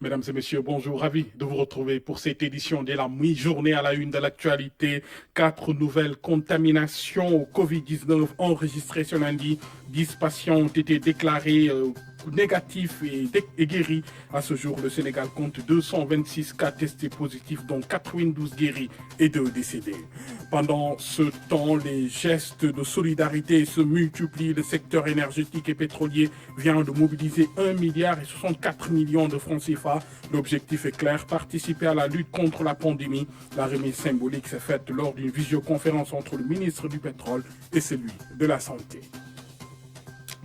Mesdames et messieurs, bonjour, ravi de vous retrouver pour cette édition de la mi-journée à la une de l'actualité. 4 nouvelles contaminations au Covid-19 enregistrées ce lundi. 10 patients ont été déclarés négatifs et guéris. À ce jour, le Sénégal compte 226 cas testés positifs, dont 92 guéris et 2 décédés. Pendant ce temps, les gestes de solidarité se multiplient. Le secteur énergétique et pétrolier vient de mobiliser 1,64 milliard de francs CFA. L'objectif est clair, participer à la lutte contre la pandémie. La remise symbolique s'est faite lors d'une visioconférence entre le ministre du Pétrole et celui de la Santé.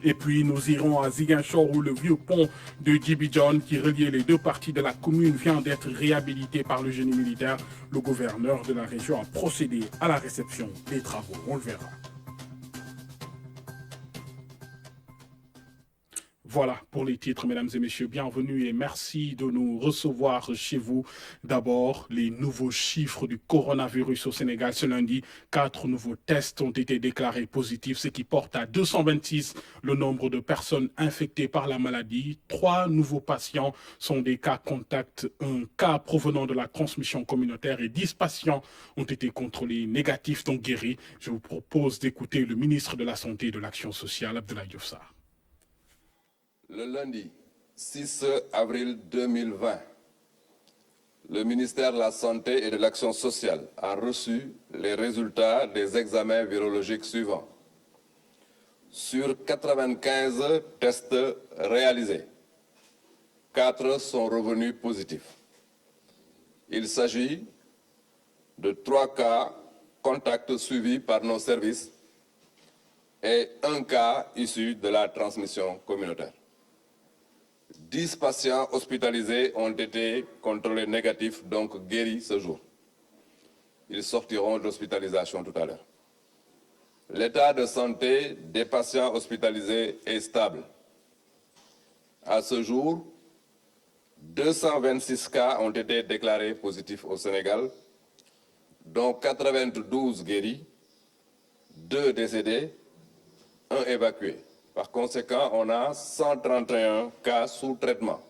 Et puis nous irons à Ziguinchor où le vieux pont de Djibidione qui reliait les deux parties de la commune vient d'être réhabilité par le génie militaire. Le gouverneur de la région a procédé à la réception des travaux. On le verra. Voilà pour les titres, mesdames et messieurs. Bienvenue et merci de nous recevoir chez vous. D'abord, les nouveaux chiffres du coronavirus au Sénégal. Ce lundi, 4 nouveaux tests ont été déclarés positifs, ce qui porte à 226 le nombre de personnes infectées par la maladie. 3 nouveaux patients sont des cas contacts, un cas provenant de la transmission communautaire et 10 patients ont été contrôlés négatifs, donc guéris. Je vous propose d'écouter le ministre de la Santé et de l'Action sociale, Abdoulaye Diouf Sarr. Le lundi 6 avril 2020, le ministère de la Santé et de l'Action sociale a reçu les résultats des examens virologiques suivants. Sur 95 tests réalisés, 4 sont revenus positifs. Il s'agit de 3 cas contacts suivis par nos services et 1 cas issu de la transmission communautaire. 10 patients hospitalisés ont été contrôlés négatifs, donc guéris ce jour. Ils sortiront d'hospitalisation tout à l'heure. L'état de santé des patients hospitalisés est stable. À ce jour, 226 cas ont été déclarés positifs au Sénégal, dont 92 guéris, 2 décédés, 1 évacué. Par conséquent, on a 131 cas sous traitement.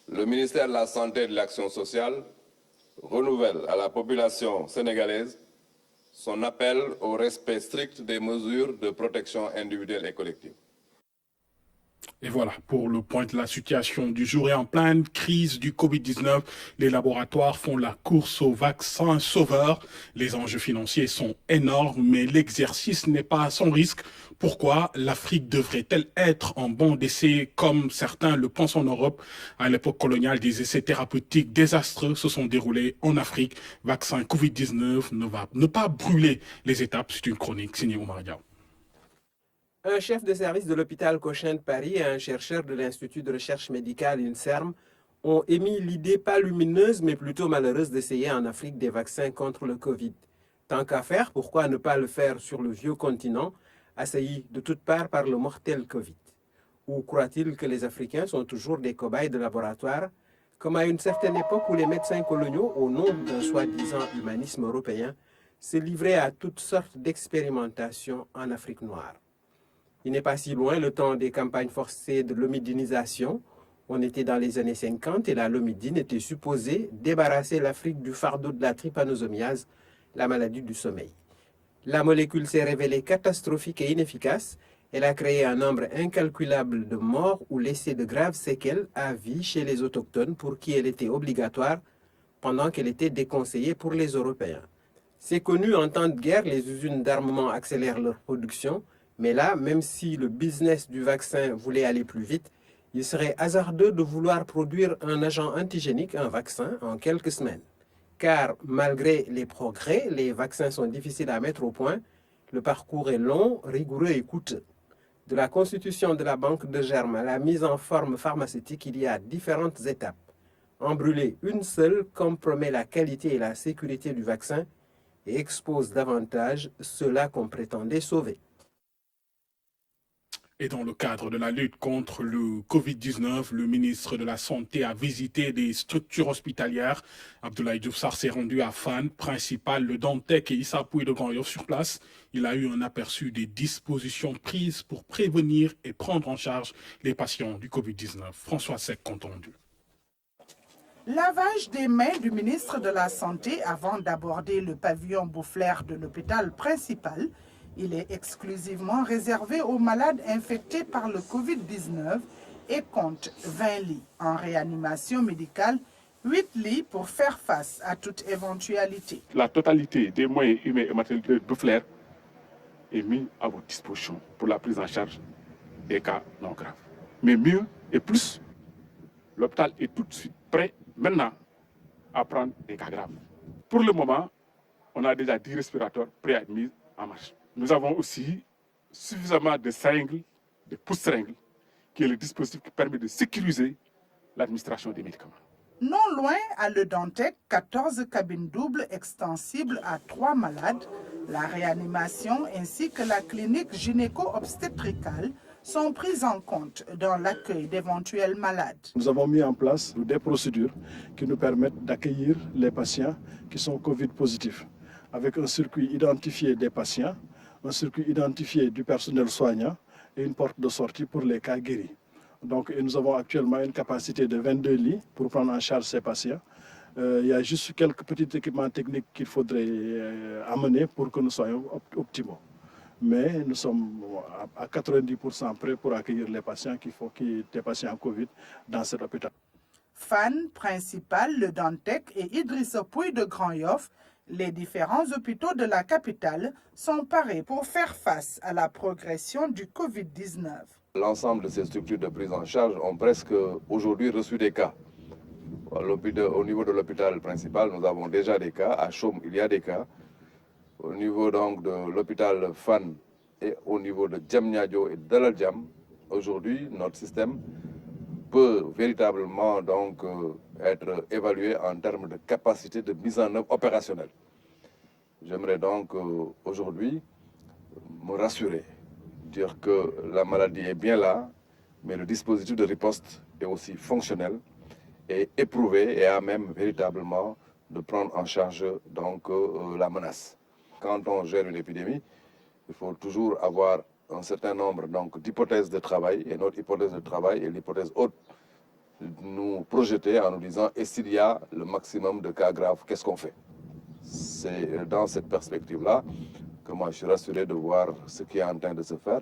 Le ministère de la Santé et de l'Action sociale renouvelle à la population sénégalaise son appel au respect strict des mesures de protection individuelle et collective. Et voilà pour le point de la situation du jour. Et en pleine crise du Covid-19, les laboratoires font la course aux vaccins sauveurs. Les enjeux financiers sont énormes, mais l'exercice n'est pas à son risque. Pourquoi l'Afrique devrait-elle être en banc d'essai comme certains le pensent en Europe? À l'époque coloniale, des essais thérapeutiques désastreux se sont déroulés en Afrique. Vaccin Covid-19 ne va ne pas brûler les étapes. C'est une chronique signée Oumar Diaw. Un chef de service de l'hôpital Cochin de Paris et un chercheur de l'Institut de recherche médicale INSERM ont émis l'idée pas lumineuse mais plutôt malheureuse d'essayer en Afrique des vaccins contre le Covid. Tant qu'à faire, pourquoi ne pas le faire sur le vieux continent, assailli de toutes parts par le mortel Covid? Ou croit-il que les Africains sont toujours des cobayes de laboratoire, comme à une certaine époque où les médecins coloniaux, au nom d'un soi-disant humanisme européen, se livraient à toutes sortes d'expérimentations en Afrique noire? Il n'est pas si loin le temps des campagnes forcées de l'homidinisation. On était dans les années 50 et la lomidine était supposée débarrasser l'Afrique du fardeau de la trypanosomiase, la maladie du sommeil. La molécule s'est révélée catastrophique et inefficace. Elle a créé un nombre incalculable de morts ou laissé de graves séquelles à vie chez les autochtones pour qui elle était obligatoire pendant qu'elle était déconseillée pour les Européens. C'est connu, en temps de guerre, les usines d'armement accélèrent leur production. Mais là, même si le business du vaccin voulait aller plus vite, il serait hasardeux de vouloir produire un agent antigénique, un vaccin, en quelques semaines. Car malgré les progrès, les vaccins sont difficiles à mettre au point. Le parcours est long, rigoureux et coûteux. De la constitution de la banque de germes à la mise en forme pharmaceutique, il y a différentes étapes. En brûler une seule compromet la qualité et la sécurité du vaccin et expose davantage ceux-là qu'on prétendait sauver. Et dans le cadre de la lutte contre le Covid-19, le ministre de la Santé a visité des structures hospitalières. Abdoulaye Diouf Sarr s'est rendu à Fann, principal, le Dantec et Issa Pouye de Grand Yoff sur place. Il a eu un aperçu des dispositions prises pour prévenir et prendre en charge les patients du Covid-19. François Seck, compte rendu. Lavage des mains du ministre de la Santé avant d'aborder le pavillon Boufflers de l'hôpital principal. Il est exclusivement réservé aux malades infectés par le Covid-19 et compte 20 lits en réanimation médicale, 8 lits pour faire face à toute éventualité. La totalité des moyens humains et matériels de Boufflers est mise à votre disposition pour la prise en charge des cas non graves. Mais mieux et plus, l'hôpital est tout de suite prêt maintenant à prendre des cas graves. Pour le moment, on a déjà 10 respirateurs prêts à être mis en marche. Nous avons aussi suffisamment de seringues, de pousse-seringues, qui est le dispositif qui permet de sécuriser l'administration des médicaments. Non loin, à Le Dantec, 14 cabines doubles extensibles à 3 malades. La réanimation ainsi que la clinique gynéco-obstétricale sont prises en compte dans l'accueil d'éventuels malades. Nous avons mis en place des procédures qui nous permettent d'accueillir les patients qui sont Covid positifs, avec un circuit identifié des patients, un circuit identifié du personnel soignant et une porte de sortie pour les cas guéris. Donc, nous avons actuellement une capacité de 22 lits pour prendre en charge ces patients. Il y a juste quelques petits équipements techniques qu'il faudrait amener pour que nous soyons optimaux. Mais nous sommes à 90% prêts pour accueillir les patients des patients Covid dans cet hôpital. Fann Principal, Le Dantec et Idrissa Pouye de Grand Yoff, les différents hôpitaux de la capitale sont parés pour faire face à la progression du Covid-19. L'ensemble de ces structures de prise en charge ont presque aujourd'hui reçu des cas. Au niveau de l'hôpital principal, nous avons déjà des cas. À Chaume, il y a des cas. Au niveau donc de l'hôpital Fann et au niveau de Diamniadio et Dalal Jamm, aujourd'hui, notre système peut véritablement donc être évalué en termes de capacité de mise en œuvre opérationnelle. J'aimerais donc aujourd'hui me rassurer, dire que la maladie est bien là, mais le dispositif de riposte est aussi fonctionnel et éprouvé et à même véritablement de prendre en charge donc la menace. Quand on gère une épidémie, il faut toujours avoir un certain nombre d'hypothèses de travail, et notre hypothèse de travail est l'hypothèse haute, nous projeter en nous disant, et s'il y a le maximum de cas graves, qu'est-ce qu'on fait? C'est dans cette perspective-là que moi je suis rassuré de voir ce qui est en train de se faire.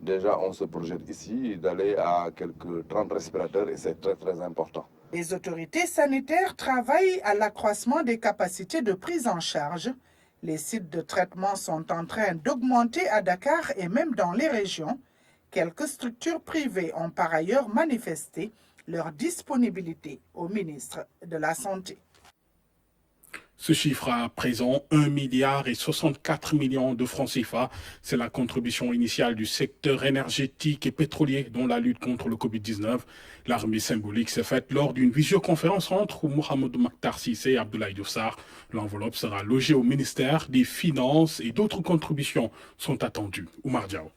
Déjà, on se projette ici d'aller à quelques 30 respirateurs et c'est très très important. Les autorités sanitaires travaillent à l'accroissement des capacités de prise en charge. Les sites de traitement sont en train d'augmenter à Dakar et même dans les régions. Quelques structures privées ont par ailleurs manifesté leur disponibilité au ministre de la Santé. Ce chiffre à présent, 1 milliard et 64 millions de francs CFA. C'est la contribution initiale du secteur énergétique et pétrolier dans la lutte contre le Covid-19. L'armée symbolique s'est faite lors d'une visioconférence entre Mohamed Makhtar Cissé et Abdoulaye Diouf Sarr. L'enveloppe sera logée au ministère des Finances et d'autres contributions sont attendues. Oumar Diaw.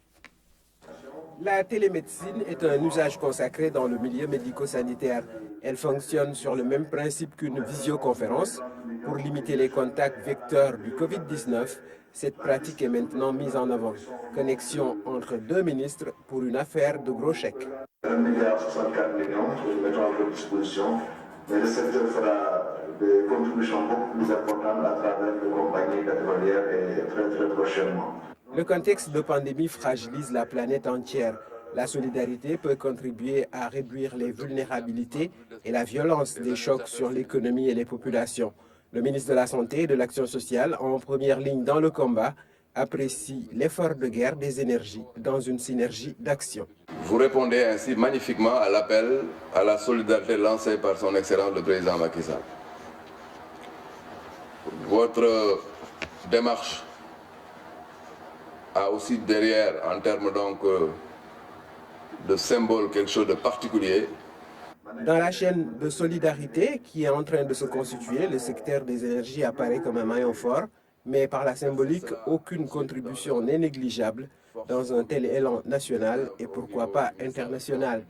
La télémédecine est un usage consacré dans le milieu médico-sanitaire. Elle fonctionne sur le même principe qu'une visioconférence. Pour limiter les contacts vecteurs du Covid-19, cette pratique est maintenant mise en avant. Connexion entre deux ministres pour une affaire de gros chèques. 1,64 milliard que nous mettons à votre disposition, mais le secteur fera des contributions beaucoup plus importantes à travers les compagnies pétrolières et très très prochainement. Le contexte de pandémie fragilise la planète entière. La solidarité peut contribuer à réduire les vulnérabilités et la violence des chocs sur l'économie et les populations. Le ministre de la Santé et de l'Action sociale, en première ligne dans le combat, apprécie l'effort de guerre des énergies dans une synergie d'action. Vous répondez ainsi magnifiquement à l'appel à la solidarité lancé par son Excellence le Président Macky Sall. Votre démarche a aussi derrière, en termes donc de symbole, quelque chose de particulier. Dans la chaîne de solidarité qui est en train de se constituer, le secteur des énergies apparaît comme un maillon fort, mais par la symbolique, aucune contribution n'est négligeable dans un tel élan national et pourquoi pas international.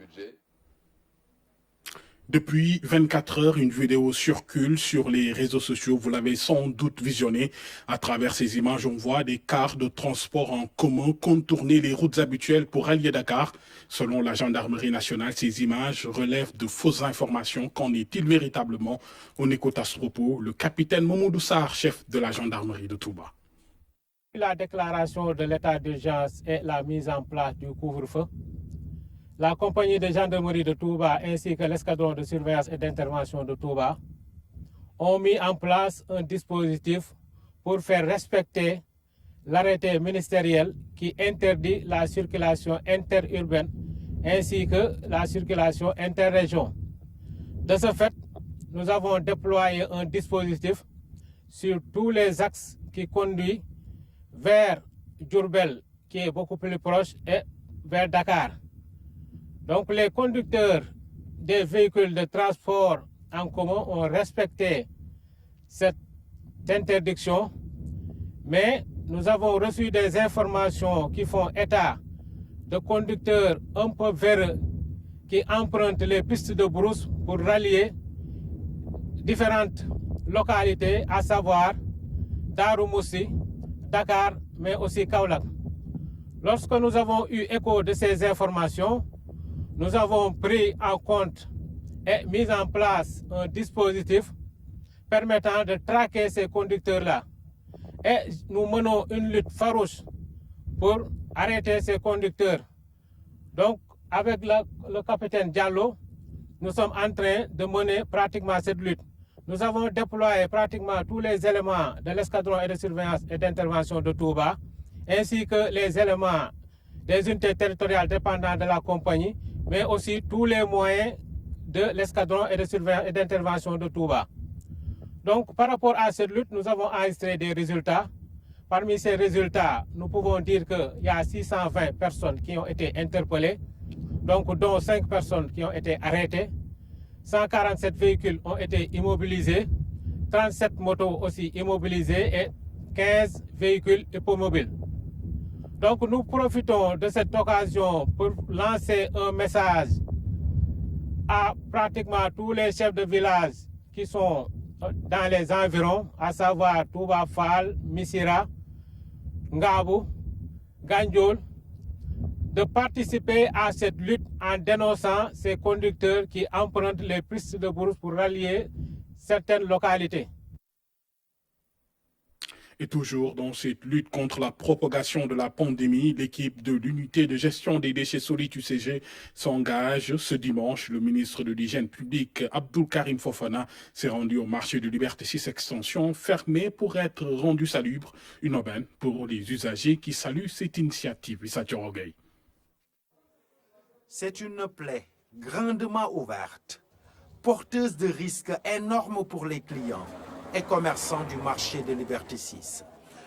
Depuis 24 heures, une vidéo circule sur les réseaux sociaux. Vous l'avez sans doute visionné. À travers ces images, on voit des cars de transport en commun contourner les routes habituelles pour allier Dakar. Selon la gendarmerie nationale, ces images relèvent de fausses informations. Qu'en est-il véritablement? On écoute à ce propos le capitaine Mamoudou Sarr, chef de la gendarmerie de Touba. La déclaration de l'état d'urgence et la mise en place du couvre-feu, la compagnie de gendarmerie de Touba ainsi que l'escadron de surveillance et d'intervention de Touba ont mis en place un dispositif pour faire respecter l'arrêté ministériel qui interdit la circulation interurbaine ainsi que la circulation interrégion. De ce fait, nous avons déployé un dispositif sur tous les axes qui conduisent vers Diourbel, qui est beaucoup plus proche, et vers Dakar. Donc les conducteurs des véhicules de transport en commun ont respecté cette interdiction, mais nous avons reçu des informations qui font état de conducteurs un peu véreux qui empruntent les pistes de brousse pour rallier différentes localités, à savoir Darou Moussi, Dakar, mais aussi Kaolack. Lorsque nous avons eu écho de ces informations, nous avons pris en compte et mis en place un dispositif permettant de traquer ces conducteurs-là. Et nous menons une lutte farouche pour arrêter ces conducteurs. Donc, avec le capitaine Diallo, nous sommes en train de mener pratiquement cette lutte. Nous avons déployé pratiquement tous les éléments de l'escadron et de surveillance et d'intervention de Touba, ainsi que les éléments des unités territoriales dépendantes de la compagnie, mais aussi tous les moyens de l'escadron et de surveillance et d'intervention de Touba. Donc, par rapport à cette lutte, nous avons enregistré des résultats. Parmi ces résultats, nous pouvons dire qu'il y a 620 personnes qui ont été interpellées, donc dont 5 personnes qui ont été arrêtées. 147 véhicules ont été immobilisés, 37 motos aussi immobilisées et 15 véhicules hippomobiles. Donc nous profitons de cette occasion pour lancer un message à pratiquement tous les chefs de village qui sont dans les environs, à savoir Touba Fall, Missira, Ngabou, Gandiol, de participer à cette lutte en dénonçant ces conducteurs qui empruntent les pistes de brousse pour rallier certaines localités. Et toujours dans cette lutte contre la propagation de la pandémie, l'équipe de l'unité de gestion des déchets solides UCG s'engage. Ce dimanche, le ministre de l'Hygiène publique, Abdou Karim Fofana, s'est rendu au marché de Liberté 6 Extension, fermé pour être rendu salubre. Une aubaine pour les usagers qui saluent cette initiative. C'est une plaie grandement ouverte, porteuse de risques énormes pour les clients et commerçants du marché de Liberté 6.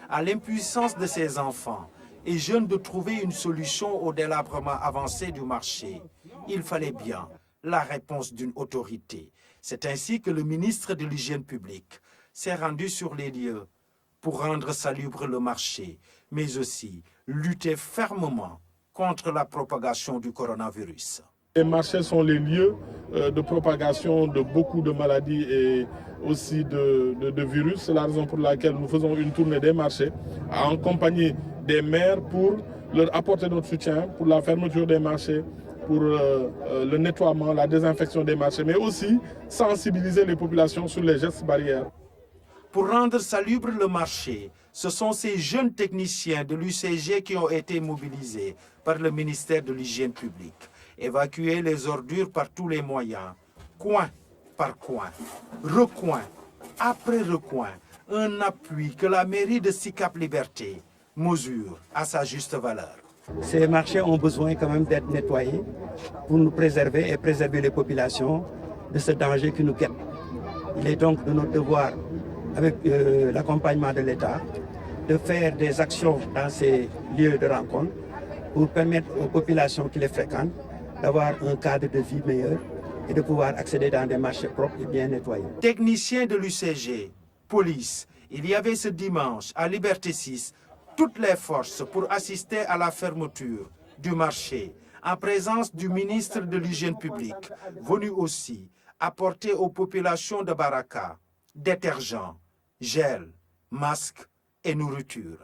À l'impuissance de ces enfants et jeunes de trouver une solution au délabrement avancé du marché, il fallait bien la réponse d'une autorité. C'est ainsi que le ministre de l'Hygiène publique s'est rendu sur les lieux pour rendre salubre le marché, mais aussi lutter fermement contre la propagation du coronavirus. Les marchés sont les lieux de propagation de beaucoup de maladies et aussi de virus. C'est la raison pour laquelle nous faisons une tournée des marchés, accompagner des maires pour leur apporter notre soutien pour la fermeture des marchés, pour le nettoiement, la désinfection des marchés, mais aussi sensibiliser les populations sur les gestes barrières. Pour rendre salubre le marché, ce sont ces jeunes techniciens de l'UCG qui ont été mobilisés par le ministère de l'Hygiène publique. Évacuer les ordures par tous les moyens, coin par coin, recoin après recoin, un appui que la mairie de Sicap Liberté mesure à sa juste valeur. Ces marchés ont besoin quand même d'être nettoyés pour nous préserver et préserver les populations de ce danger qui nous guette. Il est donc de notre devoir, avec l'accompagnement de l'État, de faire des actions dans ces lieux de rencontre pour permettre aux populations qui les fréquentent d'avoir un cadre de vie meilleur et de pouvoir accéder dans des marchés propres et bien nettoyés. Techniciens de l'UCG, police, il y avait ce dimanche à Liberté 6 toutes les forces pour assister à la fermeture du marché en présence du ministre de l'Hygiène publique, venu aussi apporter aux populations de Baraka détergents, gel, masques et nourriture.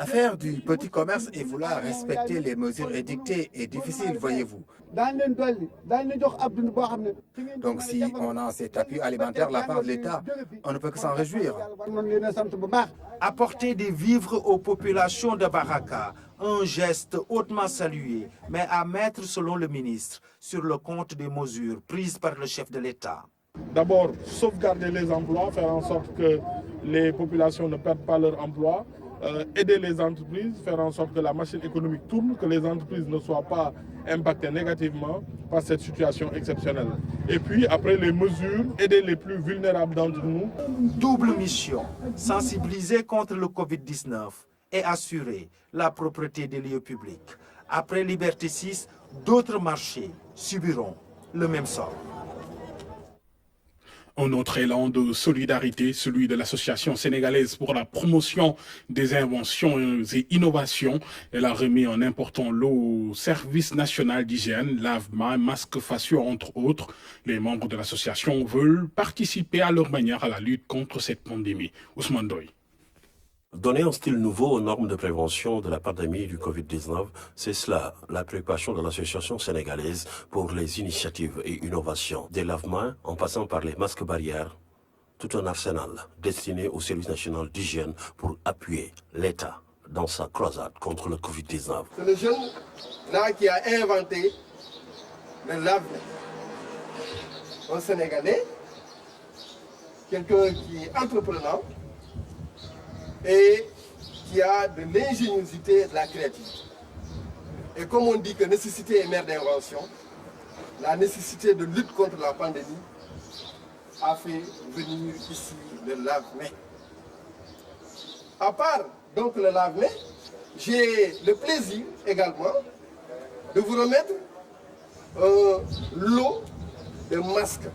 Faire du petit commerce et vouloir respecter les mesures édictées est difficile, voyez-vous. Donc si on a cet appui alimentaire de la part de l'État, on ne peut que s'en réjouir. Apporter des vivres aux populations de Baraka, un geste hautement salué, mais à mettre, selon le ministre, sur le compte des mesures prises par le chef de l'État. D'abord, sauvegarder les emplois, faire en sorte que les populations ne perdent pas leur emploi. Aider les entreprises, faire en sorte que la machine économique tourne, que les entreprises ne soient pas impactées négativement par cette situation exceptionnelle. Et puis, après les mesures, aider les plus vulnérables d'entre nous. Double mission, sensibiliser contre le Covid-19 et assurer la propreté des lieux publics. Après Liberté 6, d'autres marchés subiront le même sort. Un autre élan de solidarité, celui de l'Association sénégalaise pour la promotion des inventions et innovations. Elle a remis un important lot au service national d'hygiène, lave-mains, masques faciaux, entre autres. Les membres de l'association veulent participer à leur manière à la lutte contre cette pandémie. Ousmane Doy. Donner un style nouveau aux normes de prévention de la pandémie du Covid-19, c'est cela, la préoccupation de l'Association sénégalaise pour les initiatives et innovations. Des lave-mains, en passant par les masques barrières, tout un arsenal destiné au service national d'hygiène pour appuyer l'État dans sa croisade contre le Covid-19. C'est le jeune là qui a inventé le lave-mains. Un Sénégalais, quelqu'un qui est entreprenant, et qui a de l'ingéniosité et de la créativité. Et comme on dit que nécessité est mère d'invention, la nécessité de lutte contre la pandémie a fait venir ici le lave-mains. À part donc le lave-mains, j'ai le plaisir également de vous remettre un lot de masques.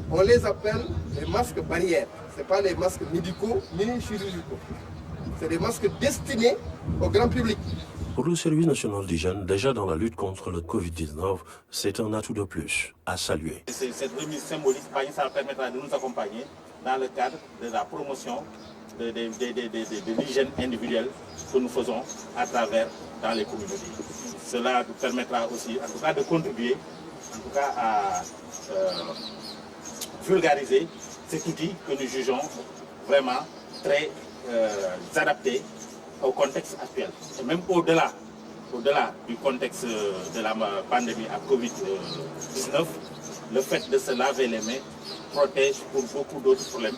On les appelle les masques barrières. Ce ne sont pas les masques médicaux ni chirurgicaux. C'est des masques destinés au grand public. Pour le service national d'hygiène, déjà dans la lutte contre le Covid-19, c'est un atout de plus à saluer. Cette remise symbolique, ça permettra de nous accompagner dans le cadre de la promotion de l'hygiène individuelle que nous faisons à travers dans les communautés. Cela nous permettra aussi, en tout cas, de contribuer à vulgariser cet outil que nous jugeons vraiment très adapté au contexte actuel. Et même au-delà du contexte de la pandémie à Covid-19, le fait de se laver les mains protège pour beaucoup d'autres problèmes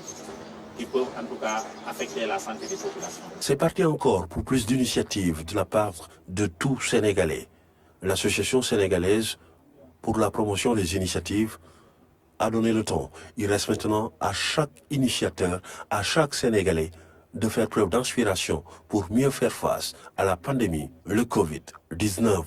qui peuvent en tout cas affecter la santé des populations. C'est parti encore pour plus d'initiatives de la part de tout Sénégalais. L'Association sénégalaise pour la promotion des initiatives a donné le ton. Il reste maintenant à chaque initiateur, à chaque Sénégalais, de faire preuve d'inspiration pour mieux faire face à la pandémie, le Covid-19.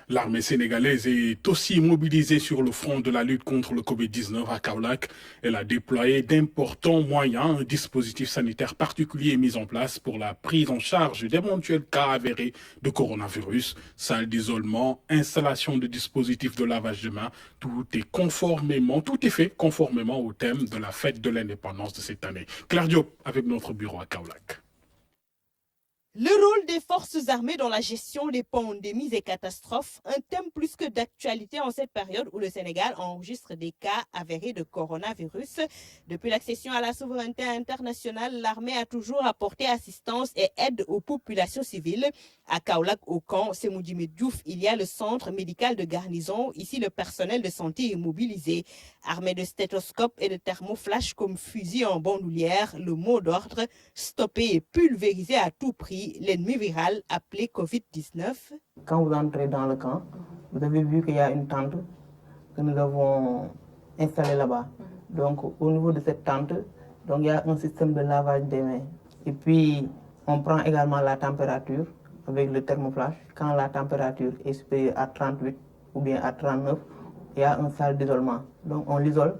L'armée sénégalaise est aussi mobilisée sur le front de la lutte contre le Covid-19 à Kaolack. Elle a déployé d'importants moyens, un dispositif sanitaire particulier est mis en place pour la prise en charge d'éventuels cas avérés de coronavirus, salles d'isolement, installation de dispositifs de lavage de mains. Tout est fait conformément au thème de la fête de l'indépendance de cette année. Claire Diop avec notre bureau à Kaolack. Le rôle des forces armées dans la gestion des pandémies et catastrophes, un thème plus que d'actualité en cette période où le Sénégal enregistre des cas avérés de coronavirus. Depuis l'accession à la souveraineté internationale, l'armée a toujours apporté assistance et aide aux populations civiles. À Kaolack, au camp Semoudjime Diouf, il y a le centre médical de garnison. Ici, le personnel de santé est mobilisé. Armé de stéthoscopes et de thermoflash comme fusil en bandoulière, le mot d'ordre, stopper et pulvériser à tout prix l'ennemi viral appelé Covid-19. Quand vous entrez dans le camp, vous avez vu qu'il y a une tente que nous avons installée là-bas. Donc au niveau de cette tente, donc, il y a un système de lavage des mains. Et puis on prend également la température avec le thermoflash. Quand la température est supérieure à 38 ou bien à 39, il y a une salle d'isolement. Donc on l'isole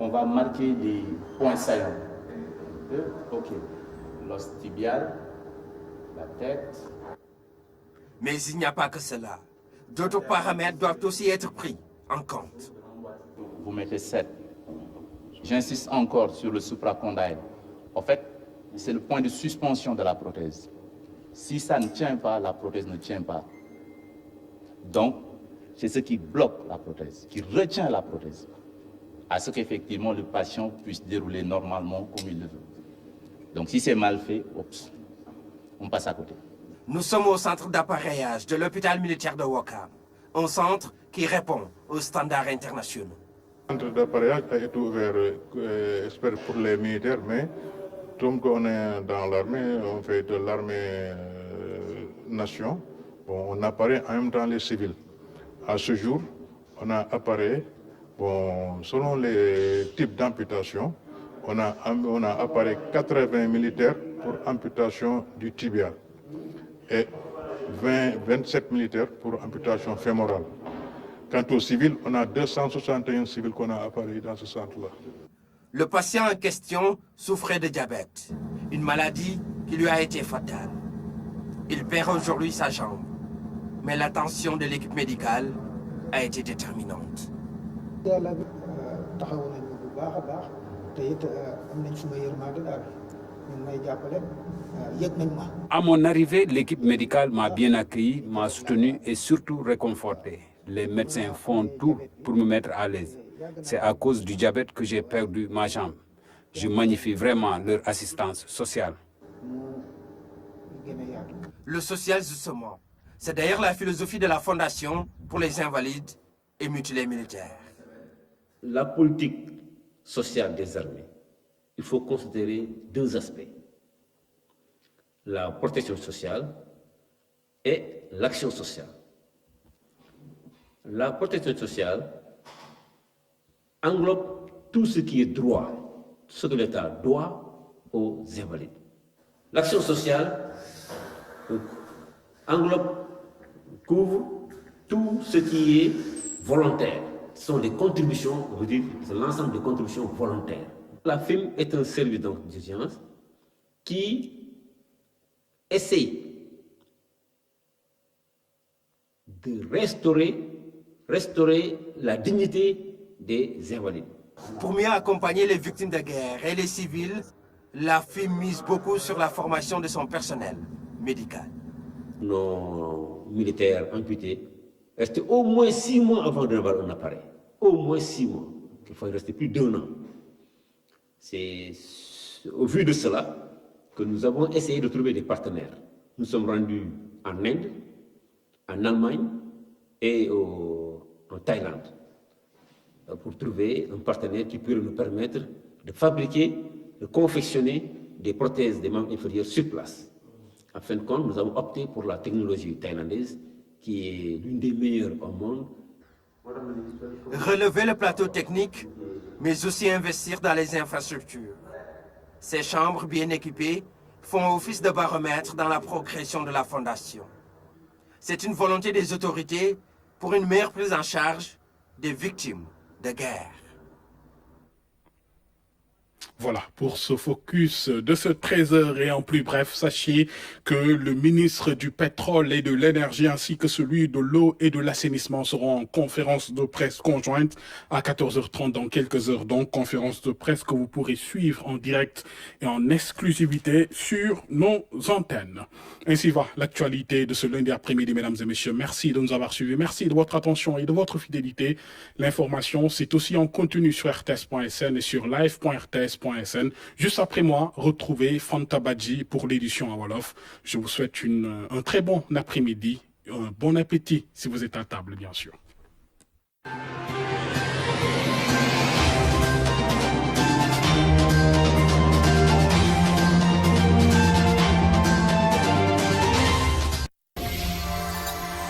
on va marquer les points saillants. Ok, l'os tibial, la tête. Mais il n'y a pas que cela. D'autres paramètres doivent aussi être pris en compte. Vous mettez 7. J'insiste encore sur le supracondyle. En fait, c'est le point de suspension de la prothèse. Si ça ne tient pas, la prothèse ne tient pas. Donc, c'est ce qui bloque la prothèse, qui retient la prothèse, à ce qu'effectivement le patient puisse dérouler normalement comme il le veut. Donc, si c'est mal fait, oups, on passe à côté. Nous sommes au centre d'appareillage de l'hôpital militaire de Ouakam, un centre qui répond aux standards internationaux. Le centre d'appareillage a été ouvert pour les militaires, mais comme on est dans l'armée, on fait de l'armée nation, bon, on apparaît en même temps les civils. À ce jour, on a appareil, bon, selon les types d'amputation, on a appareil 80 militaires pour amputation du tibia et 27 militaires pour amputation fémorale. Quant aux civils, on a 261 civils qu'on a appareillés dans ce centre-là. Le patient en question souffrait de diabète, une maladie qui lui a été fatale. Il perd aujourd'hui sa jambe, mais l'attention de l'équipe médicale a été déterminante. À mon arrivée, l'équipe médicale m'a bien accueilli, m'a soutenu et surtout réconforté. Les médecins font tout pour me mettre à l'aise. C'est à cause du diabète que j'ai perdu ma jambe. Je magnifie vraiment leur assistance sociale. Le social, justement, c'est d'ailleurs la philosophie de la Fondation pour les invalides et mutilés militaires. La politique sociale des armées, il faut considérer deux aspects. La protection sociale et l'action sociale. La protection sociale englobe tout ce qui est droit, ce que l'État doit aux invalides. L'action sociale couvre tout ce qui est volontaire. Ce sont des contributions, on veut dire, c'est l'ensemble des contributions volontaires. La FIM est un service d'urgence qui essaye de restaurer la dignité des invalides. Pour mieux accompagner les victimes de guerre et les civils, la FIM mise beaucoup sur la formation de son personnel médical. Nos militaires amputés restaient au moins 6 mois avant d'avoir un appareil. Au moins 6 mois. Il faut y rester plus d'1 an. C'est au vu de cela que nous avons essayé de trouver des partenaires. Nous sommes rendus en Inde, en Allemagne et en Thaïlande pour trouver un partenaire qui pourrait nous permettre de fabriquer, de confectionner des prothèses des membres inférieurs sur place. En fin de compte, nous avons opté pour la technologie thaïlandaise qui est l'une des meilleures au monde. Relever le plateau technique, mais aussi investir dans les infrastructures. Ces chambres bien équipées font office de baromètre dans la progression de la Fondation. C'est une volonté des autorités pour une meilleure prise en charge des victimes de guerre. Voilà, pour ce focus de ce 13h et en plus bref, sachez que le ministre du Pétrole et de l'Énergie ainsi que celui de l'Eau et de l'Assainissement seront en conférence de presse conjointe à 14h30 dans quelques heures. Donc, conférence de presse que vous pourrez suivre en direct et en exclusivité sur nos antennes. Ainsi va l'actualité de ce lundi après-midi, mesdames et messieurs. Merci de nous avoir suivis. Merci de votre attention et de votre fidélité. L'information, c'est aussi en continu sur rts.sn et sur live.rts.sn. Juste après moi, retrouvez Fanta Badji pour l'édition à Wolof. Je vous souhaite un très bon après-midi, un bon appétit si vous êtes à table, bien sûr.